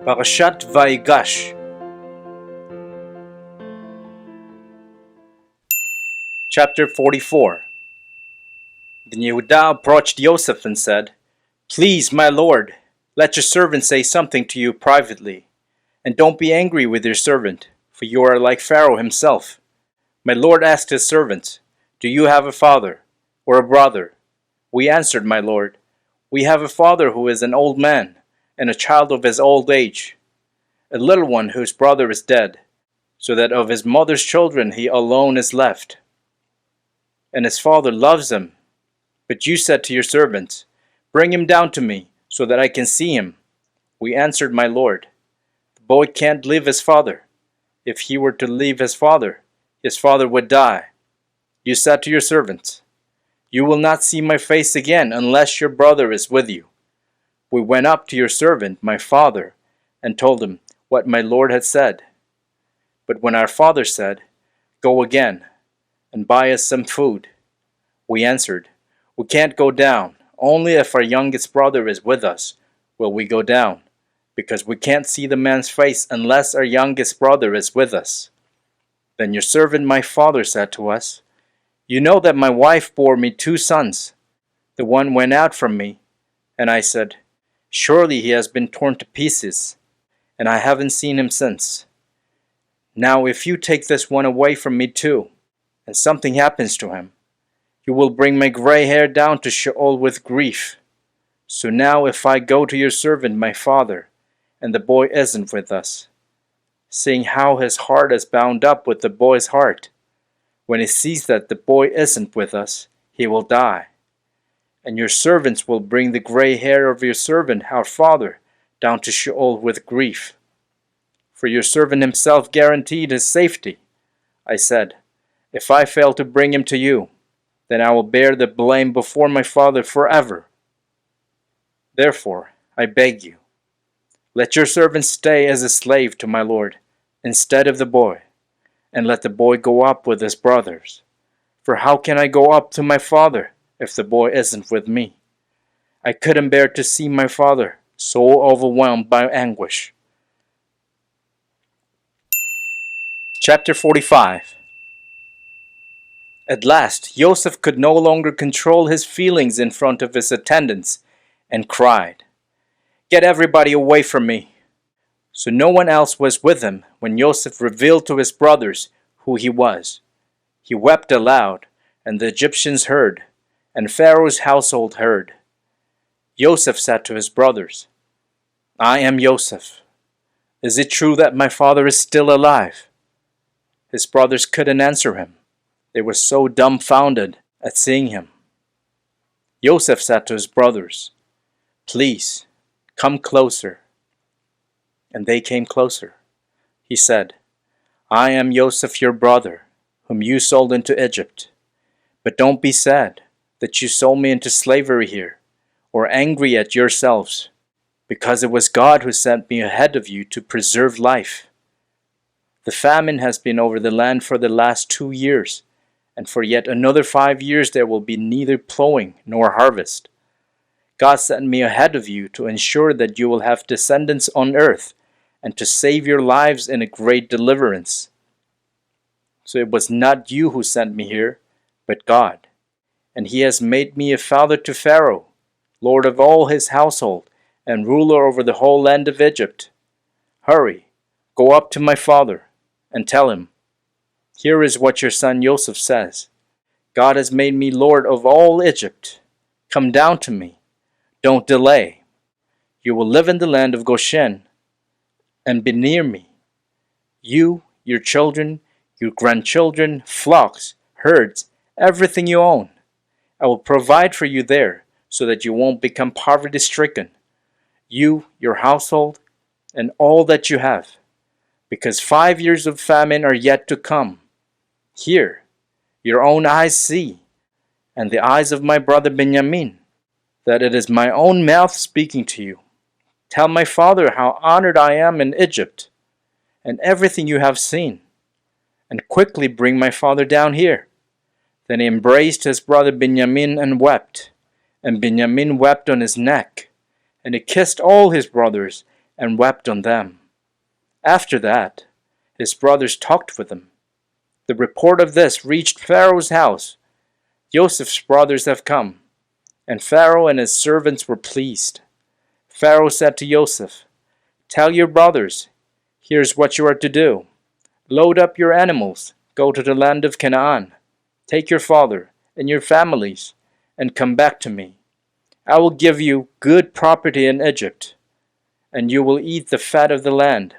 Parshat Vayigash. Chapter 44. Then Yehudah approached Yosef and said, "Please, my lord, let your servant say something to you privately, and don't be angry with your servant, for you are like Pharaoh himself." My lord asked his servants, "Do you have a father, or a brother?" We answered, "My lord, we have a father who is an old man, and a child of his old age, a little one whose brother is dead, so that of his mother's children he alone is left. And his father loves him. But you said to your servants, 'Bring him down to me, so that I can see him.' We answered, 'My lord, the boy can't leave his father. If he were to leave his father would die.' You said to your servants, 'You will not see my face again unless your brother is with you.' We went up to your servant, my father, and told him what my lord had said. But when our father said, 'Go again and buy us some food,' we answered, 'We can't go down. Only if our youngest brother is with us will we go down, because we can't see the man's face unless our youngest brother is with us.' Then your servant my father said to us, 'You know that my wife bore me 2 sons. The one went out from me, and I said, "Surely he has been torn to pieces," and I haven't seen him since. Now if you take this one away from me too, and something happens to him, you will bring my gray hair down to Sheol with grief. So now if I go to your servant my father, and the boy isn't with us, seeing how his heart is bound up with the boy's heart, when he sees that the boy isn't with us, he will die. And your servants will bring the gray hair of your servant, our father, down to Sheol with grief. For your servant himself guaranteed his safety." I said, "If I fail to bring him to you, then I will bear the blame before my father forever. Therefore, I beg you, let your servant stay as a slave to my lord, instead of the boy, and let the boy go up with his brothers. For how can I go up to my father if the boy isn't with me? I couldn't bear to see my father so overwhelmed by anguish." Chapter 45. At last, Yosef could no longer control his feelings in front of his attendants and cried, "Get everybody away from me." So no one else was with him when Yosef revealed to his brothers who he was. He wept aloud, and the Egyptians heard, and Pharaoh's household heard. Yosef said to his brothers, "I am Yosef. Is it true that my father is still alive?" His brothers couldn't answer him. They were so dumbfounded at seeing him. Yosef said to his brothers, "Please, come closer." And they came closer. He said, "I am Yosef your brother, whom you sold into Egypt. But don't be sad that you sold me into slavery here, or angry at yourselves, because it was God who sent me ahead of you to preserve life. The famine has been over the land for the last 2 years, and for yet another 5 years there will be neither plowing nor harvest. God sent me ahead of you to ensure that you will have descendants on earth, and to save your lives in a great deliverance. So it was not you who sent me here, but God. And he has made me a father to Pharaoh, lord of all his household, and ruler over the whole land of Egypt. Hurry, go up to my father, and tell him, 'Here is what your son Yosef says. God has made me lord of all Egypt. Come down to me. Don't delay. You will live in the land of Goshen, and be near me. You, your children, your grandchildren, flocks, herds, everything you own. I will provide for you there, so that you won't become poverty-stricken. You, your household, and all that you have. Because 5 years of famine are yet to come. Here, your own eyes see, and the eyes of my brother Benjamin, that it is my own mouth speaking to you. Tell my father how honored I am in Egypt, and everything you have seen, and quickly bring my father down here." Then he embraced his brother Benjamin and wept, and Benjamin wept on his neck, and he kissed all his brothers, and wept on them. After that, his brothers talked with him. The report of this reached Pharaoh's house. Joseph's brothers have come, and Pharaoh and his servants were pleased. Pharaoh said to Joseph, "Tell your brothers, here's what you are to do. Load up your animals, go to the land of Canaan. Take your father and your families, and come back to me. I will give you good property in Egypt, and you will eat the fat of the land.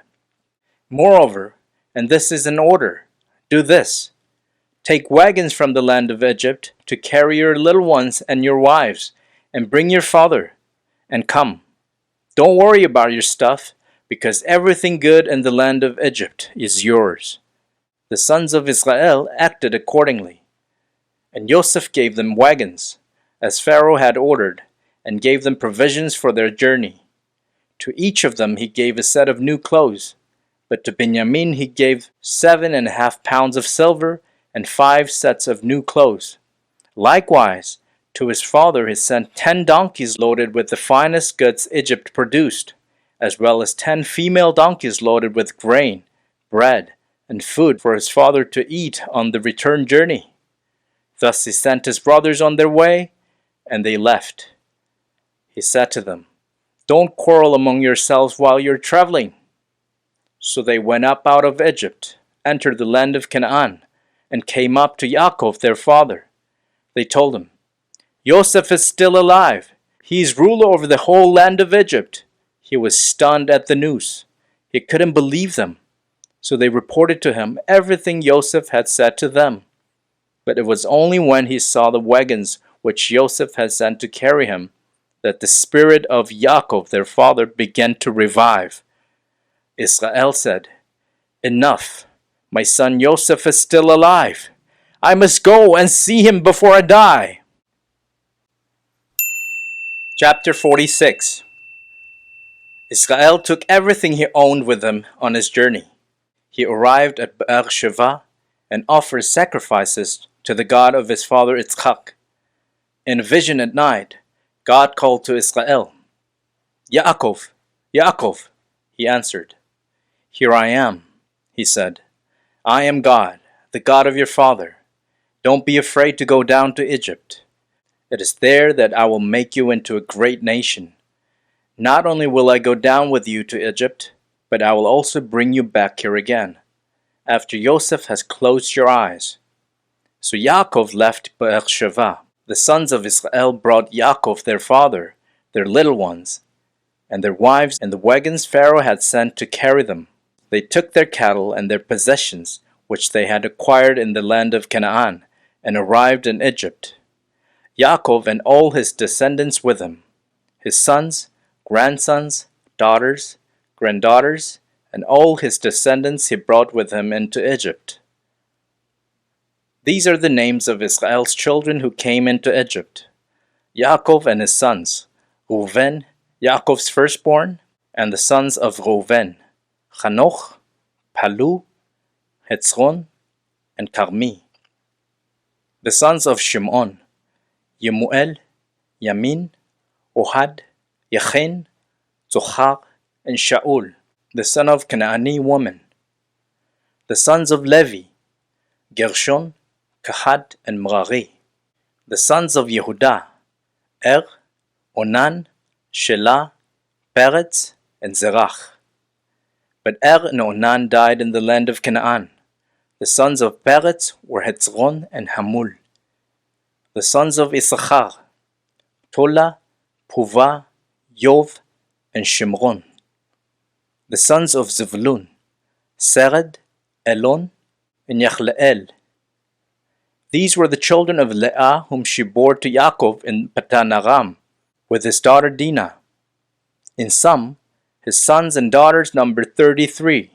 Moreover, and this is an order, do this. Take wagons from the land of Egypt to carry your little ones and your wives, and bring your father, and come. Don't worry about your stuff, because everything good in the land of Egypt is yours." The sons of Israel acted accordingly. And Joseph gave them wagons, as Pharaoh had ordered, and gave them provisions for their journey. To each of them he gave a set of new clothes, but to Benjamin he gave 7.5 pounds of silver and 5 sets of new clothes. Likewise, to his father he sent 10 donkeys loaded with the finest goods Egypt produced, as well as 10 female donkeys loaded with grain, bread, and food for his father to eat on the return journey. Thus he sent his brothers on their way, and they left. He said to them, "Don't quarrel among yourselves while you're traveling." So they went up out of Egypt, entered the land of Canaan, and came up to Yaakov their father. They told him, "Joseph is still alive. He is ruler over the whole land of Egypt." He was stunned at the news. He couldn't believe them. So they reported to him everything Joseph had said to them. But it was only when he saw the wagons which Joseph had sent to carry him that the spirit of Yaakov their father began to revive. Israel said, "Enough, my son Joseph is still alive. I must go and see him before I die." Chapter 46. Israel took everything he owned with him on his journey. He arrived at Beersheba and offered sacrifices to the God of his father Yitzchak. In a vision at night, God called to Israel. "Yaakov, Yaakov," he answered. "Here I am," he said. "I am God, the God of your father. Don't be afraid to go down to Egypt. It is there that I will make you into a great nation. Not only will I go down with you to Egypt, but I will also bring you back here again, after Joseph has closed your eyes." So Yaakov left Beersheba. The sons of Israel brought Yaakov their father, their little ones, and their wives and the wagons Pharaoh had sent to carry them. They took their cattle and their possessions, which they had acquired in the land of Canaan, and arrived in Egypt. Yaakov and all his descendants with him, his sons, grandsons, daughters, granddaughters, and all his descendants he brought with him into Egypt. These are the names of Israel's children who came into Egypt: Yaakov and his sons, Reuven, Yaakov's firstborn, and the sons of Reuven, Hanoch, Palu, Hetzron, and Carmi. The sons of Shimon, Yemuel, Yamin, Ohad, Yachin, Zochar, and Shaul, the son of Canaanite woman. The sons of Levi, Gershon, Kahat, and Merari. The sons of Yehudah, Onan, Shelah, Peretz, and Zerach. But and Onan died in the land of Canaan. The sons of Peretz were Hetzron and Hamul. The sons of Issachar, Tola, Puvah, Yov, and Shimron. The sons of Zevulun, Sered, Elon, and Yachleel. These were the children of Leah whom she bore to Yaakov in Patan Aram, with his daughter Dinah. In sum, his sons and daughters numbered 33.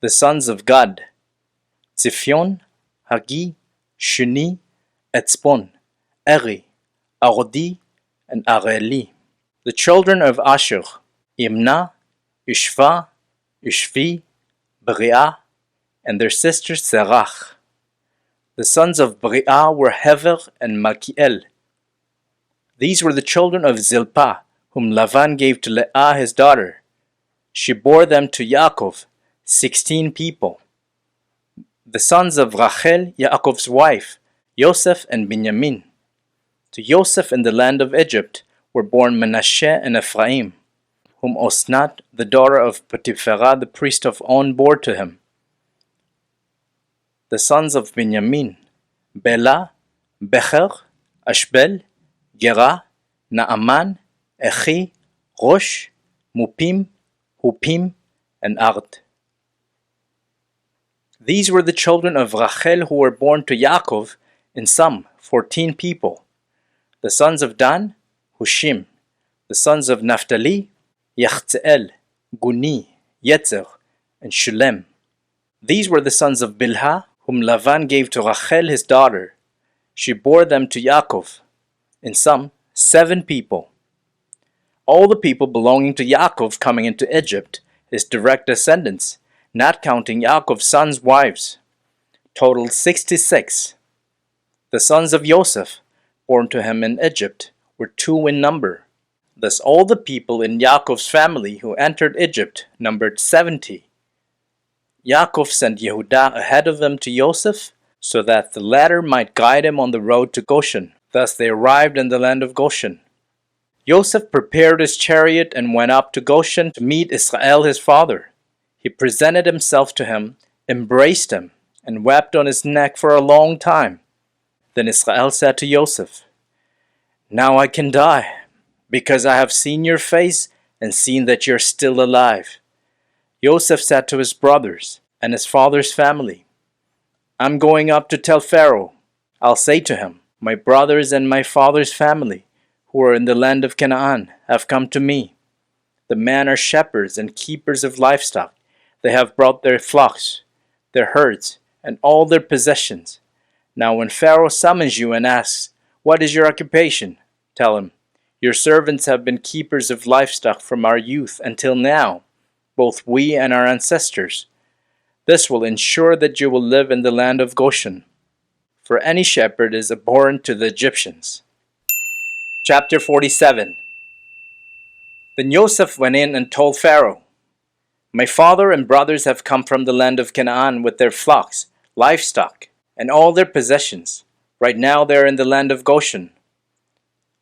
The sons of Gad, Ziphion, Hagi, Shuni, Etzbon, Eri, Arodi, and Areli. The children of Asher, Imnah, Ishva, Ishvi, Beriah, and their sister Serach. The sons of Beriah were Hever and Malkiel. These were the children of Zilpah, whom Lavan gave to Leah his daughter. She bore them to Yaakov, 16 people. The sons of Rachel, Yaakov's wife, Yosef and Binyamin. To Yosef in the land of Egypt were born Manasseh and Ephraim, whom Osnat, the daughter of Potipharah the priest of On, bore to him. The sons of Binyamin, Bela, Becher, Ashbel, Gera, Naaman, Echi, Rosh, Mupim, Hupim, and Ard. These were the children of Rachel who were born to Yaakov, in sum 14 people. The sons of Dan, Hushim. The sons of Naphtali, Yachzeel, Guni, Yetzer, and Shulem. These were the sons of Bilhah, whom Lavan gave to Rachel his daughter. She bore them to Yaakov, in sum 7 people. All the people belonging to Yaakov coming into Egypt, his direct descendants, not counting Yaakov's sons' wives, totaled 66. The sons of Joseph, born to him in Egypt, were 2 in number. Thus all the people in Yaakov's family who entered Egypt numbered 70. Yaakov sent Yehudah ahead of him to Joseph, so that the latter might guide him on the road to Goshen. Thus they arrived in the land of Goshen. Joseph prepared his chariot and went up to Goshen to meet Israel his father. He presented himself to him, embraced him, and wept on his neck for a long time. Then Israel said to Joseph, "Now I can die, because I have seen your face and seen that you are still alive." Joseph said to his brothers and his father's family, "I'm going up to tell Pharaoh. I'll say to him, 'My brothers and my father's family, who are in the land of Canaan, have come to me. The men are shepherds and keepers of livestock. They have brought their flocks, their herds, and all their possessions. Now when Pharaoh summons you and asks, 'What is your occupation?' tell him, 'Your servants have been keepers of livestock from our youth until now, both we and our ancestors. This will ensure that you will live in the land of Goshen. For any shepherd is abhorrent to the Egyptians.'" Chapter 47. Then Joseph went in and told Pharaoh, "My father and brothers have come from the land of Canaan with their flocks, livestock, and all their possessions. Right now they are in the land of Goshen."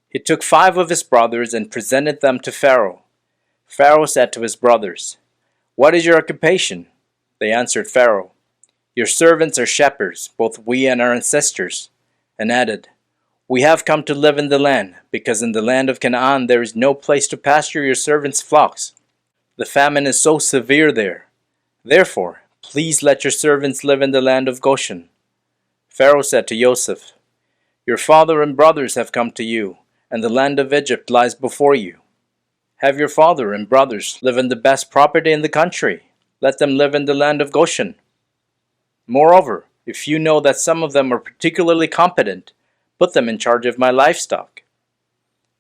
He took 5 of his brothers and presented them to Pharaoh. Pharaoh said to his brothers, "What is your occupation?" They answered Pharaoh, "Your servants are shepherds, both we and our ancestors," and added, "We have come to live in the land, because in the land of Canaan there is no place to pasture your servants' flocks. The famine is so severe there. Therefore, please let your servants live in the land of Goshen." Pharaoh said to Joseph, "Your father and brothers have come to you, and the land of Egypt lies before you. Have your father and brothers live in the best property in the country. Let them live in the land of Goshen. Moreover, if you know that some of them are particularly competent, put them in charge of my livestock."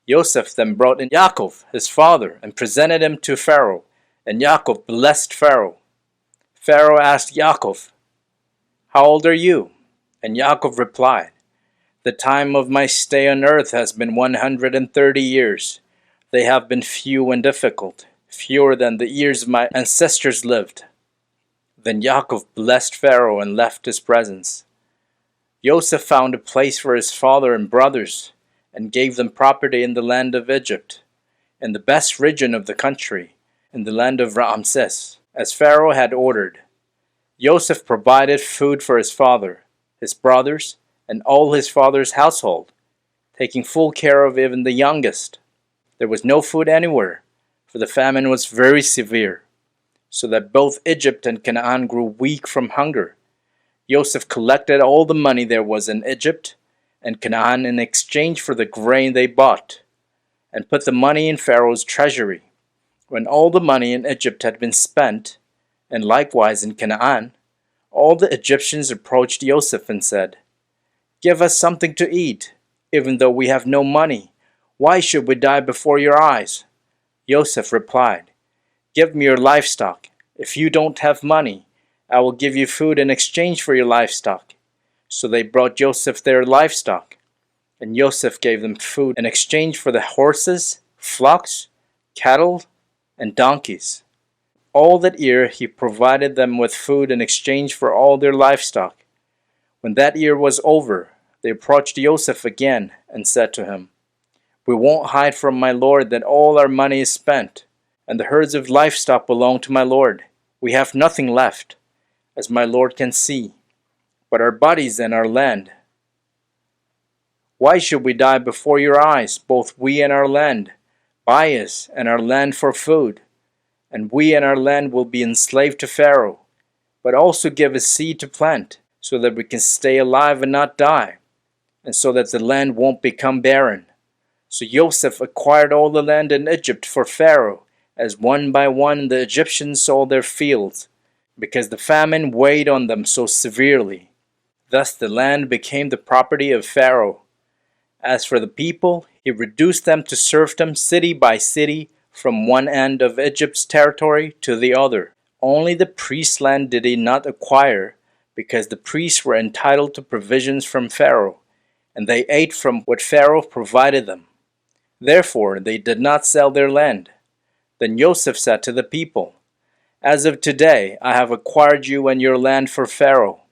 Joseph then brought in Yaakov, his father, and presented him to Pharaoh, and Yaakov blessed Pharaoh. Pharaoh asked Yaakov, "How old are you?" And Yaakov replied, "The time of my stay on earth has been 130 years. They have been few and difficult, fewer than the years my ancestors lived." Then Yaakov blessed Pharaoh and left his presence. Joseph found a place for his father and brothers, and gave them property in the land of Egypt, in the best region of the country, in the land of Ramses, as Pharaoh had ordered. Joseph provided food for his father, his brothers, and all his father's household, taking full care of even the youngest. There was no food anywhere, for the famine was very severe, so that both Egypt and Canaan grew weak from hunger. Joseph collected all the money there was in Egypt and Canaan in exchange for the grain they bought, and put the money in Pharaoh's treasury. When all the money in Egypt had been spent, and likewise in Canaan, all the Egyptians approached Joseph and said, "Give us something to eat, even though we have no money. Why should we die before your eyes?" Joseph replied, "Give me your livestock. If you don't have money, I will give you food in exchange for your livestock." So they brought Joseph their livestock, and Joseph gave them food in exchange for the horses, flocks, cattle, and donkeys. All that year he provided them with food in exchange for all their livestock. When that year was over, they approached Joseph again and said to him, "We won't hide from my lord that all our money is spent, and the herds of livestock belong to my lord. We have nothing left, as my lord can see, but our bodies and our land. Why should we die before your eyes, both we and our land? Buy us and our land for food, and we and our land will be enslaved to Pharaoh, but also give us seed to plant, so that we can stay alive and not die, and so that the land won't become barren." So Joseph acquired all the land in Egypt for Pharaoh, as one by one the Egyptians sold their fields, because the famine weighed on them so severely. Thus the land became the property of Pharaoh. As for the people, he reduced them to serfdom city by city, from one end of Egypt's territory to the other. Only the priest's land did he not acquire, because the priests were entitled to provisions from Pharaoh, and they ate from what Pharaoh provided them. Therefore they did not sell their land. Then Joseph said to the people, "As of today I have acquired you and your land for Pharaoh.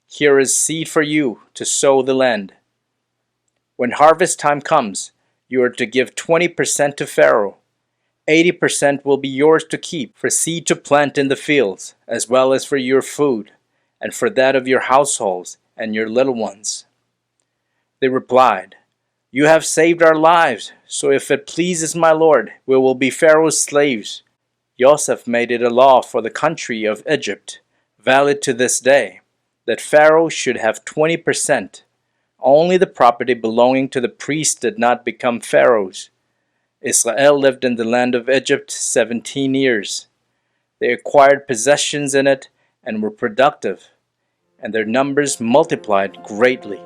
Here is seed for you to sow the land. When harvest time comes, you are to give 20% to Pharaoh. 80% will be yours to keep for seed to plant in the fields, as well as for your food, and for that of your households and your little ones." They replied, "You have saved our lives, so if it pleases my lord, we will be Pharaoh's slaves." Joseph made it a law for the country of Egypt, valid to this day, that Pharaoh should have 20%. Only the property belonging to the priests did not become Pharaoh's. Israel lived in the land of Egypt 17 years. They acquired possessions in it and were productive, and their numbers multiplied greatly.